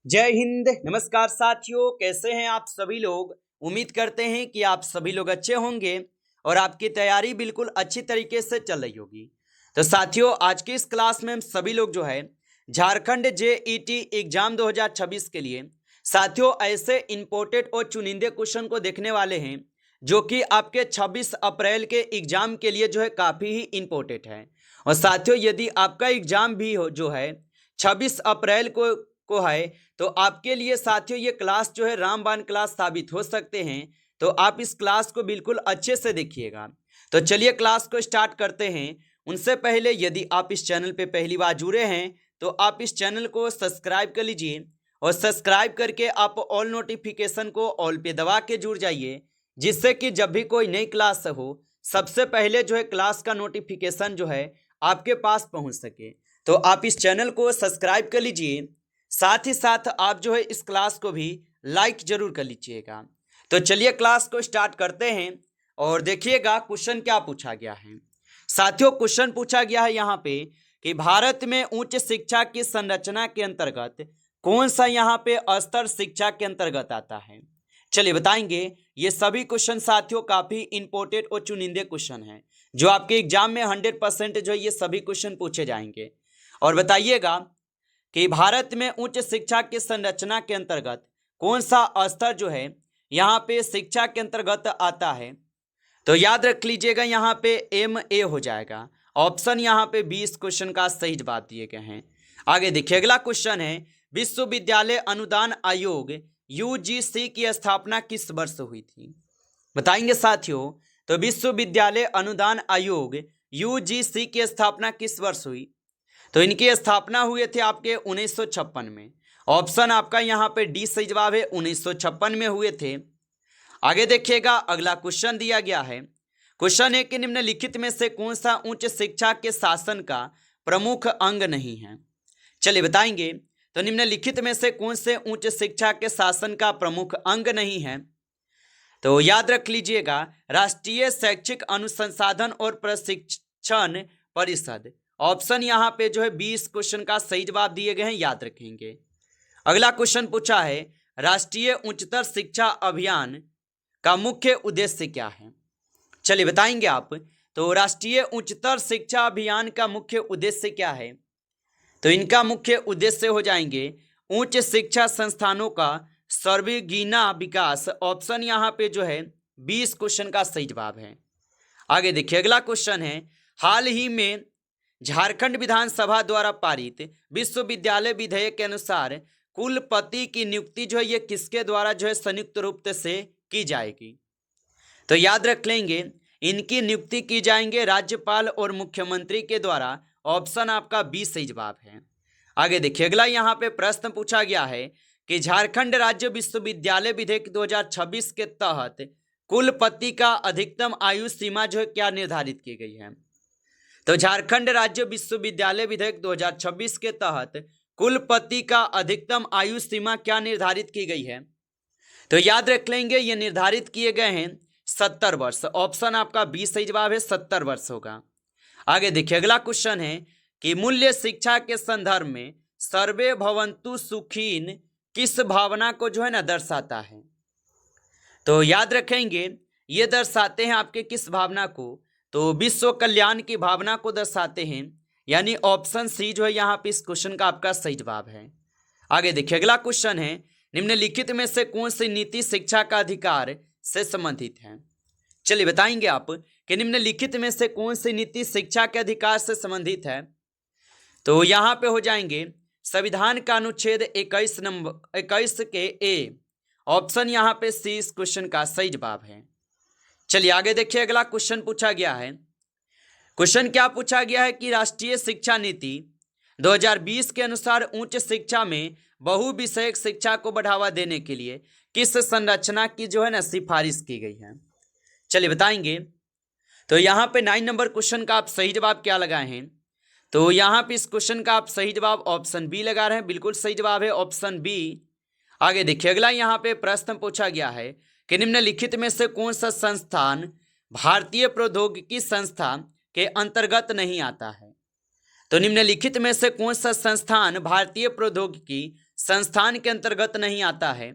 जय हिंद। नमस्कार साथियों, कैसे हैं आप सभी लोग। उम्मीद करते हैं कि आप सभी लोग अच्छे होंगे और आपकी तैयारी बिल्कुल अच्छी तरीके से चल रही होगी। तो साथियों, आज की इस क्लास में हम सभी लोग जो है झारखंड जेईटी एग्जाम 2026 के लिए साथियों ऐसे इंपोर्टेड और चुनिंदे क्वेश्चन को देखने वाले हैं जो कि आपके 26 अप्रैल के एग्जाम के लिए जो है काफ़ी ही इंपॉर्टेंट है। और साथियों, यदि आपका एग्जाम भी हो जो है 26 अप्रैल को है तो आपके लिए साथियों ये क्लास जो है रामबाण क्लास साबित हो सकते हैं। तो आप इस क्लास को बिल्कुल अच्छे से देखिएगा। तो चलिए क्लास को स्टार्ट करते हैं। उनसे पहले यदि आप इस चैनल पे पहली बार जुड़े हैं तो आप इस चैनल को सब्सक्राइब कर लीजिए और सब्सक्राइब करके आप ऑल नोटिफिकेशन को ऑल पे दबा के जुड़ जाइए, जिससे कि जब भी कोई नई क्लास हो सबसे पहले जो है क्लास का नोटिफिकेशन जो है आपके पास पहुंच सके। तो आप इस चैनल को सब्सक्राइब कर लीजिए, साथ ही साथ आप जो है इस क्लास को भी लाइक जरूर कर लीजिएगा। तो चलिए क्लास को स्टार्ट करते हैं और देखिएगा क्वेश्चन क्या पूछा गया है। साथियों, क्वेश्चन पूछा गया है यहाँ पे कि भारत में उच्च शिक्षा की संरचना के अंतर्गत कौन सा यहाँ पे स्तर शिक्षा के अंतर्गत आता है। चलिए बताएंगे। ये सभी क्वेश्चन साथियों काफी इंपोर्टेंट और चुनिंदे क्वेश्चन हैं जो आपके एग्जाम में 100% जो ये सभी क्वेश्चन पूछे जाएंगे। और बताइएगा कि भारत में उच्च शिक्षा की संरचना के अंतर्गत कौन सा स्तर जो है यहाँ पे शिक्षा के अंतर्गत आता है। तो याद रख लीजिएगा, यहाँ पे MA हो जाएगा। ऑप्शन यहाँ पे 20 क्वेश्चन का सही जवाब दिए गए हैं। आगे देखिए, अगला क्वेश्चन है विश्वविद्यालय अनुदान आयोग UGC की स्थापना किस वर्ष हुई थी। बताएंगे साथियों। तो विश्वविद्यालय अनुदान आयोग UGC की स्थापना किस वर्ष हुई। तो इनकी स्थापना हुए थे आपके 1956 में। ऑप्शन आपका यहाँ पे डी सही जवाब है, 1956 में हुए थे। आगे देखिएगा, अगला क्वेश्चन दिया गया है। क्वेश्चन है कि निम्नलिखित में से कौन सा उच्च शिक्षा के शासन का प्रमुख अंग नहीं है। चलिए बताएंगे। तो निम्नलिखित में से कौन से उच्च शिक्षा के शासन का प्रमुख अंग नहीं है। तो याद रख लीजिएगा, राष्ट्रीय शैक्षिक अनुसंधान और प्रशिक्षण परिषद। ऑप्शन यहाँ पे जो है 20 क्वेश्चन का सही जवाब दिए गए हैं, याद रखेंगे। अगला क्वेश्चन पूछा है राष्ट्रीय उच्चतर शिक्षा अभियान का मुख्य उद्देश्य क्या है। चलिए बताएंगे आप। तो राष्ट्रीय उच्चतर शिक्षा अभियान का मुख्य उद्देश्य क्या है। तो इनका मुख्य उद्देश्य हो जाएंगे उच्च शिक्षा संस्थानों का सर्वांगीण विकास। ऑप्शन यहाँ पे जो है 20 क्वेश्चन का सही जवाब है। आगे देखिए, अगला क्वेश्चन है हाल ही में झारखंड विधानसभा द्वारा पारित विश्वविद्यालय विधेयक के अनुसार कुलपति की नियुक्ति जो है ये किसके द्वारा जो है संयुक्त रूप से की जाएगी। तो याद रख लेंगे, इनकी नियुक्ति की जाएंगे राज्यपाल और मुख्यमंत्री के द्वारा। ऑप्शन आपका 20 सही जवाब है। आगे देखिए, अगला यहाँ पे प्रश्न पूछा गया है कि झारखंड राज्य विश्वविद्यालय विधेयक 2026 के तहत कुलपति का अधिकतम आयु सीमा जो है क्या निर्धारित की गई है। तो झारखंड राज्य विश्वविद्यालय विधेयक 2026 के तहत कुलपति का अधिकतम आयु सीमा क्या निर्धारित की गई है। तो याद रख लेंगे, ये निर्धारित किए गए हैं 70 वर्ष। ऑप्शन आपका 20 सही जवाब है, 70 वर्ष होगा। आगे देखिए, अगला क्वेश्चन है कि मूल्य शिक्षा के संदर्भ में सर्वे भवन्तु सुखीन किस भावना को जो है ना दर्शाता है। तो याद रखेंगे, ये दर्शाते हैं आपके किस भावना को। तो विश्व कल्याण की भावना को दर्शाते हैं, यानी ऑप्शन सी जो है यहाँ पे इस क्वेश्चन का आपका सही जवाब है। आगे देखिए, अगला क्वेश्चन है निम्नलिखित में से कौन सी नीति शिक्षा का अधिकार से संबंधित है। चलिए बताएंगे आप कि निम्नलिखित में से कौन सी नीति शिक्षा के अधिकार से संबंधित है। तो यहाँ पे हो जाएंगे संविधान का अनुच्छेद 21 के ए। ऑप्शन यहाँ पे सी इस क्वेश्चन का सही जवाब है। चलिए आगे देखिए, अगला क्वेश्चन पूछा गया है। क्वेश्चन क्या पूछा गया है कि राष्ट्रीय शिक्षा नीति 2020 के अनुसार उच्च शिक्षा में बहुविषयक शिक्षा को बढ़ावा देने के लिए किस संरचना की जो है ना सिफारिश की गई है। चलिए बताएंगे। तो यहाँ पे 9 नंबर क्वेश्चन का आप सही जवाब क्या लगाए हैं। तो यहाँ पे इस क्वेश्चन का आप सही जवाब ऑप्शन बी लगा रहे हैं, बिल्कुल सही जवाब है ऑप्शन बी। आगे देखिए, अगला यहाँ पे प्रश्न पूछा गया है कि निम्नलिखित में से कौन सा संस्थान भारतीय प्रौद्योगिकी संस्था के अंतर्गत नहीं आता है। तो निम्नलिखित में से कौन सा संस्थान भारतीय प्रौद्योगिकी संस्थान के अंतर्गत नहीं आता है।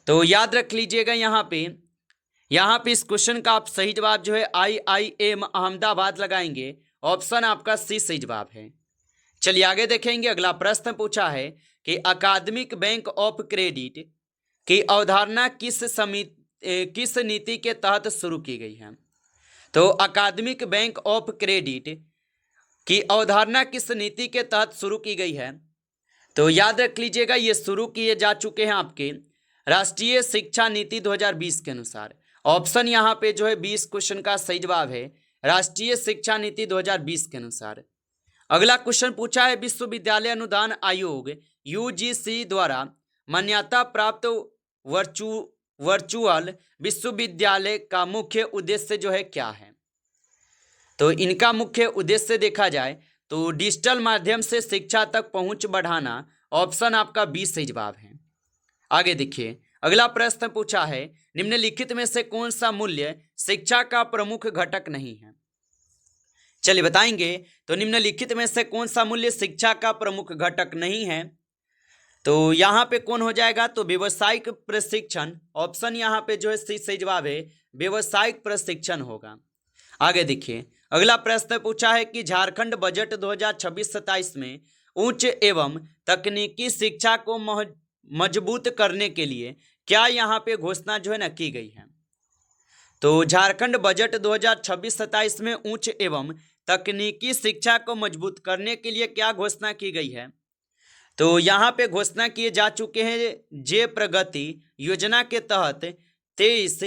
तो याद रख लीजिएगा यहाँ पे इस क्वेश्चन का आप सही जवाब जो है IIM अहमदाबाद लगाएंगे। ऑप्शन आपका सी सही जवाब है। चलिए आगे देखेंगे। अगला प्रश्न पूछा है कि अकादमिक बैंक ऑफ क्रेडिट की अवधारणा किस नीति के तहत शुरू की गई है। तो अकादमिक बैंक ऑफ क्रेडिट की अवधारणा किस नीति के तहत शुरू की गई है। तो याद रख लीजिएगा, ये शुरू किए जा चुके हैं आपके राष्ट्रीय शिक्षा नीति 2020 के अनुसार। ऑप्शन यहाँ पे जो है 20 क्वेश्चन का सही जवाब है, राष्ट्रीय शिक्षा नीति 2020 के अनुसार। अगला क्वेश्चन पूछा है विश्वविद्यालय अनुदान आयोग UGC द्वारा मान्यता प्राप्त वर्चुअल विश्वविद्यालय का मुख्य उद्देश्य जो है क्या है। तो इनका मुख्य उद्देश्य देखा जाए तो डिजिटल माध्यम से शिक्षा तक पहुंच बढ़ाना। ऑप्शन आपका 20 सही जवाब है। आगे देखिए, अगला प्रश्न पूछा है निम्नलिखित में से कौन सा मूल्य शिक्षा का प्रमुख घटक नहीं है। चलिए बताएंगे। तो निम्नलिखित में से कौन सा मूल्य शिक्षा का प्रमुख घटक नहीं है। तो यहाँ पे कौन हो जाएगा, तो व्यवसायिक प्रशिक्षण। ऑप्शन यहाँ पे जो है सही जवाब है, व्यवसायिक प्रशिक्षण होगा। आगे देखिए, अगला प्रश्न पूछा है कि झारखंड बजट 2026-27 में उच्च एवं तकनीकी शिक्षा को मजबूत करने के लिए क्या यहाँ पे घोषणा जो है ना की गई है। तो झारखंड बजट 2026-27 में उच्च एवं तकनीकी शिक्षा को मजबूत करने के लिए क्या घोषणा की गई है। तो यहाँ पे घोषणा किए जा चुके हैं जे प्रगति योजना के तहत 23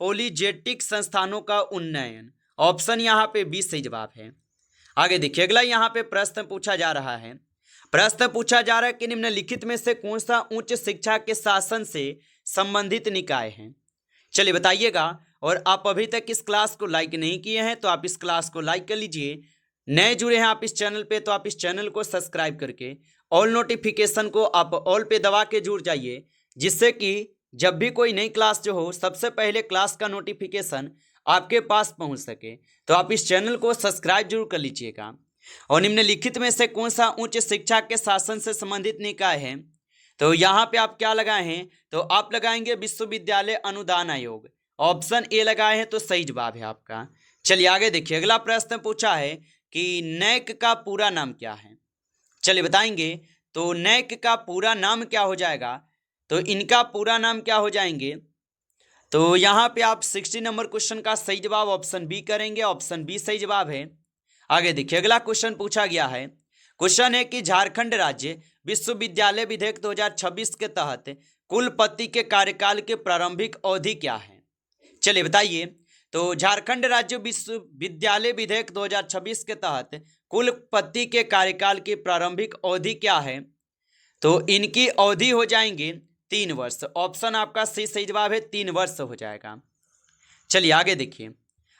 पॉलीजेटिक संस्थानों का उन्नयन। ऑप्शन यहाँ पे 20 सही जवाब है। आगे देखिए, अगला यहाँ पे प्रश्न पूछा जा रहा है। प्रश्न पूछा जा रहा है कि निम्नलिखित में से कौन सा उच्च शिक्षा के शासन से संबंधित निकाय है। चलिए बताइएगा। और आप अभी तक इस क्लास को लाइक नहीं किए हैं तो आप इस क्लास को लाइक कर लीजिए। नए जुड़े हैं आप इस चैनल पे तो आप इस चैनल को सब्सक्राइब करके ऑल नोटिफिकेशन को आप ऑल पे दबा के जुड़ जाइए, जिससे कि जब भी कोई नई क्लास जो हो सबसे पहले क्लास का नोटिफिकेशन आपके पास पहुंच सके। तो आप इस चैनल को सब्सक्राइब जरूर कर लीजिएगा। और निम्नलिखित में से कौन सा उच्च शिक्षा के शासन से संबंधित निकाय है। तो यहाँ पे आप क्या लगाए हैं, तो आप लगाएंगे विश्वविद्यालय अनुदान आयोग। ऑप्शन ए लगाए हैं तो सही जवाब है आपका। चलिए आगे देखिए, अगला प्रश्न पूछा है कि नैक का पूरा नाम क्या है। चलिए बताएंगे। तो नैक का पूरा नाम क्या हो जाएगा, तो इनका पूरा नाम क्या हो जाएंगे। तो यहाँ पे आप 60 नंबर क्वेश्चन का सही जवाब ऑप्शन बी करेंगे। ऑप्शन बी सही जवाब है। आगे देखिए, अगला क्वेश्चन पूछा गया है। क्वेश्चन है कि झारखंड राज्य विश्वविद्यालय विधेयक 2026 के तहत कुलपति के कार्यकाल के प्रारंभिक अवधि क्या है। चलिए बताइए। तो झारखंड राज्य विश्वविद्यालय विधेयक 2026 के तहत कुलपति के कार्यकाल की प्रारंभिक अवधि क्या है। तो इनकी अवधि हो जाएंगे 3 वर्ष। ऑप्शन आपका सही जवाब है, 3 वर्ष हो जाएगा। चलिए आगे देखिए,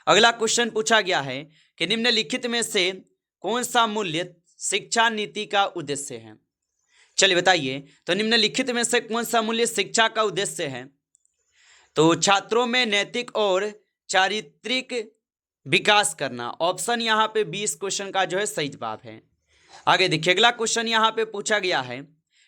अगला क्वेश्चन पूछा गया है कि निम्नलिखित में से कौन सा मूल्य शिक्षा नीति का उद्देश्य है। चलिए बताइए। तो निम्नलिखित में से कौन सा मूल्य शिक्षा का उद्देश्य है। तो छात्रों में नैतिक और चारित्रिक विकास करना। ऑप्शन यहाँ पे 20 क्वेश्चन का जो है सही जवाब है। आगे देखिए, अगला क्वेश्चन यहाँ पे पूछा गया है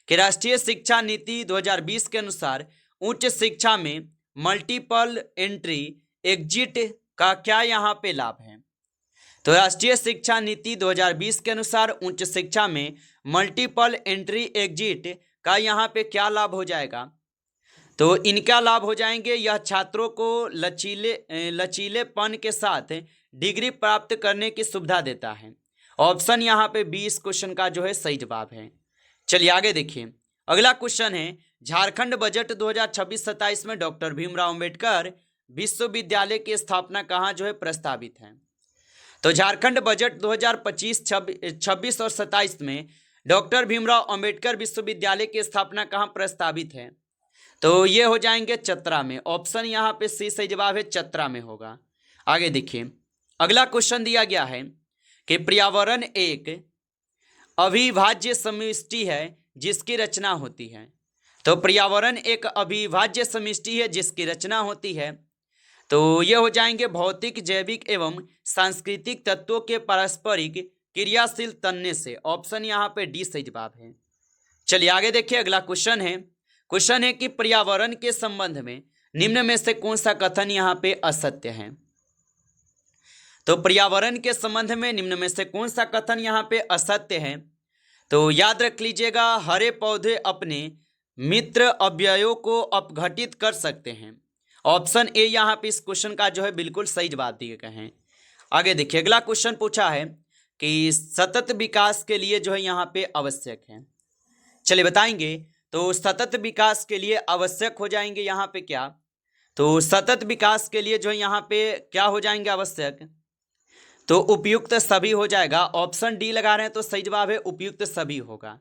कि राष्ट्रीय शिक्षा नीति 2020 के अनुसार उच्च शिक्षा में मल्टीपल एंट्री एग्जिट का क्या यहाँ पे लाभ है। तो राष्ट्रीय शिक्षा नीति 2020 के अनुसार उच्च शिक्षा में मल्टीपल एंट्री एग्जिट का यहाँ पे क्या लाभ हो जाएगा। तो इनका लाभ हो जाएंगे, यह छात्रों को लचीलेपन के साथ डिग्री प्राप्त करने की सुविधा देता है। ऑप्शन यहाँ पे 20 क्वेश्चन का जो है सही जवाब है। चलिए आगे देखिए, अगला क्वेश्चन है झारखंड बजट 2026-27 में डॉक्टर भीमराव अंबेडकर विश्वविद्यालय की स्थापना कहाँ जो है प्रस्तावित है। तो झारखंड बजट 2025, 26 और 27 में डॉक्टर भीमराव अंबेडकर विश्वविद्यालय की स्थापना कहाँ प्रस्तावित है। तो ये हो जाएंगे चतरा में। ऑप्शन यहाँ पे सी सही जवाब है, चतरा में होगा। आगे देखिए, अगला क्वेश्चन दिया गया है कि पर्यावरण एक अविभाज्य समष्टि है जिसकी रचना होती है। तो पर्यावरण एक अविभाज्य समष्टि है जिसकी रचना होती है। तो ये हो जाएंगे भौतिक, जैविक एवं सांस्कृतिक तत्वों के पारस्परिक क्रियाशील तन्य से। ऑप्शन यहाँ पे डी सही जवाब है। चलिए आगे देखिए, अगला क्वेश्चन है कि पर्यावरण के संबंध में निम्न में से कौन सा कथन यहाँ पे असत्य है। तो पर्यावरण के संबंध में निम्न में से कौन सा कथन यहाँ पे असत्य है। तो याद रख लीजिएगा, हरे पौधे अपने मित्र अवयवों को अपघटित कर सकते हैं। ऑप्शन ए यहाँ पे इस क्वेश्चन का जो है बिल्कुल सही जवाब दिए गए हैं। आगे देखिए, अगला क्वेश्चन पूछा है कि सतत विकास के लिए जो है यहाँ पे आवश्यक है। चलिए बताएंगे, तो सतत विकास के लिए आवश्यक हो जाएंगे यहाँ पे क्या। तो सतत विकास के लिए जो है यहाँ पे क्या हो जाएंगे आवश्यक, तो उपयुक्त सभी हो जाएगा। ऑप्शन डी लगा रहे हैं तो सही जवाब है उपयुक्त सभी होगा।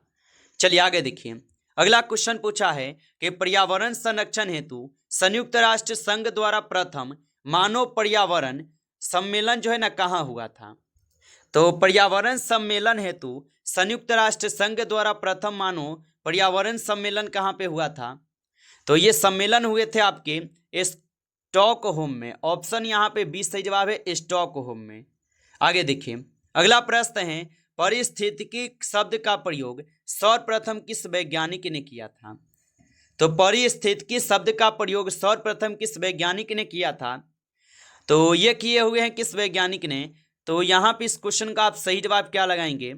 चलिए आगे देखिए, अगला क्वेश्चन पूछा है कि पर्यावरण संरक्षण हेतु संयुक्त राष्ट्र संघ द्वारा प्रथम मानव पर्यावरण सम्मेलन जो है ना कहाँ हुआ था। तो पर्यावरण सम्मेलन हेतु संयुक्त राष्ट्र संघ द्वारा प्रथम मानव पर्यावरण सम्मेलन कहाँ पे हुआ था। तो ये सम्मेलन हुए थे आपके स्टॉकहोम में। ऑप्शन यहाँ पे बी सही जवाब है, स्टॉकहोम में। आगे देखिए, अगला प्रश्न है, पारिस्थितिकी शब्द का प्रयोग सर्वप्रथम किस वैज्ञानिक ने किया था। तो पारिस्थितिकी शब्द का प्रयोग सर्वप्रथम किस वैज्ञानिक ने किया था। तो ये किए हुए हैं किस वैज्ञानिक ने। तो यहाँ पे इस क्वेश्चन का आप सही जवाब क्या लगाएंगे,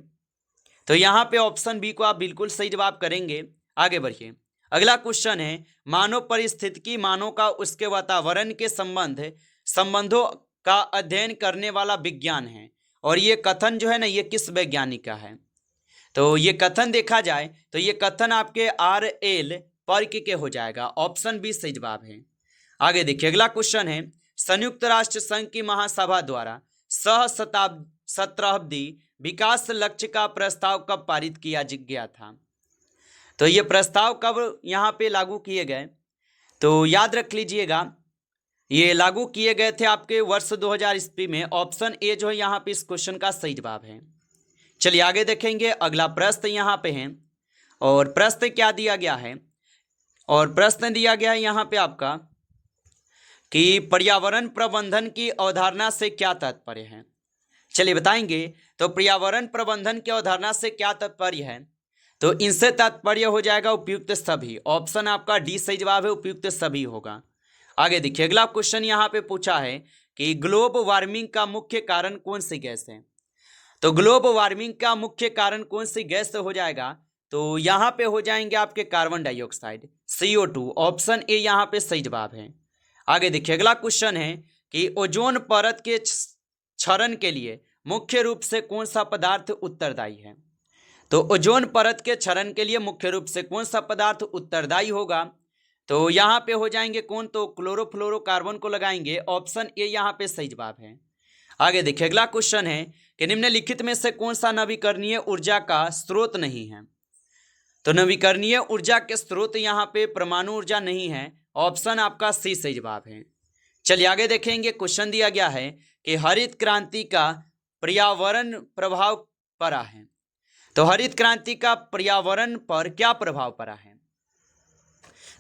तो यहाँ पे ऑप्शन बी को आप बिल्कुल सही जवाब करेंगे। आगे बढ़िए, अगला क्वेश्चन है, मानव पारिस्थितिकी मानव का उसके वातावरण के संबंधों का अध्ययन करने वाला विज्ञान है। और ये कथन जो है ना ये किस वैज्ञानिक का है। तो ये कथन देखा जाए तो ये कथन आपके R.L. पर्क के हो जाएगा। ऑप्शन बी सही जवाब है। आगे देखिए, अगला क्वेश्चन है, संयुक्त राष्ट्र संघ की महासभा द्वारा सहस्त्राब्दी विकास लक्ष्य का प्रस्ताव कब पारित किया गया था। तो ये प्रस्ताव कब यहाँ पे लागू किए गए। तो याद रख लीजिएगा, ये लागू किए गए थे आपके वर्ष 2000 ईस्वी में। ऑप्शन ए जो है यहाँ पे इस क्वेश्चन का सही जवाब है। चलिए आगे देखेंगे, अगला प्रश्न यहाँ पे है और प्रश्न क्या दिया गया है। और प्रश्न दिया गया है यहाँ पे आपका कि पर्यावरण प्रबंधन की अवधारणा से क्या तात्पर्य है। चलिए बताएंगे, तो पर्यावरण प्रबंधन की अवधारणा से क्या तात्पर्य है। तो इनसे तात्पर्य हो जाएगा उपयुक्त सभी। ऑप्शन आपका डी सही जवाब है, उपयुक्त सभी होगा। आगे देखिए, अगला क्वेश्चन यहाँ पे पूछा है कि ग्लोब वार्मिंग का मुख्य कारण कौन सी गैस है। तो ग्लोब वार्मिंग का मुख्य कारण कौन सी गैस हो जाएगा। तो यहाँ पे हो जाएंगे आपके carbon dioxide CO2। Option A यहाँ पे सही जवाब है। आगे देखिए, अगला क्वेश्चन है कि ओजोन परत के क्षरण के लिए मुख्य रूप से कौन सा पदार्थ उत्तरदायी है। तो ओजोन परत के क्षरण के लिए मुख्य रूप से कौन सा पदार्थ उत्तरदायी होगा। तो यहाँ पे हो जाएंगे कौन, तो क्लोरोफ्लोरोकार्बन को लगाएंगे। ऑप्शन ए यहाँ पे सही जवाब है। आगे देखिए, अगला क्वेश्चन है कि निम्नलिखित में से कौन सा नवीकरणीय ऊर्जा का स्रोत नहीं है। तो नवीकरणीय ऊर्जा के स्रोत यहाँ पे परमाणु ऊर्जा नहीं है। ऑप्शन आपका सी सही जवाब है। चलिए आगे देखेंगे, क्वेश्चन दिया गया है कि हरित क्रांति का पर्यावरण प्रभाव पड़ा है। तो हरित क्रांति का पर्यावरण पर क्या प्रभाव पड़ा है।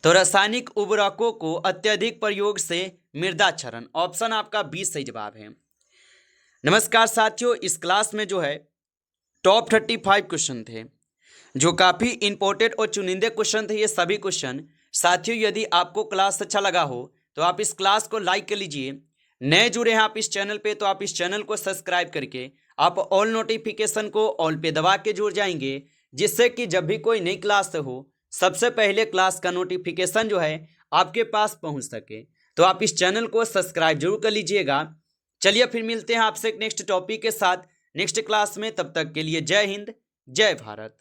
तो रासायनिक उर्वरकों को अत्यधिक प्रयोग से मृदा क्षरण। ऑप्शन आपका 20 सही जवाब है। नमस्कार साथियों, इस क्लास में जो है टॉप 35 क्वेश्चन थे जो काफ़ी इंपॉर्टेंट और चुनिंदे क्वेश्चन थे। ये सभी क्वेश्चन साथियों, यदि आपको क्लास अच्छा लगा हो तो आप इस क्लास को लाइक कर लीजिए। नए जुड़े हैं आप इस चैनल पे तो आप इस चैनल को सब्सक्राइब करके आप ऑल नोटिफिकेशन को ऑल पे दबा के जुड़ जाएंगे, जिससे कि जब भी कोई नई क्लास हो सबसे पहले क्लास का नोटिफिकेशन जो है आपके पास पहुंच सके। तो आप इस चैनल को सब्सक्राइब जरूर कर लीजिएगा। चलिए फिर मिलते हैं आपसे एक नेक्स्ट टॉपिक के साथ नेक्स्ट क्लास में। तब तक के लिए जय हिंद, जय भारत।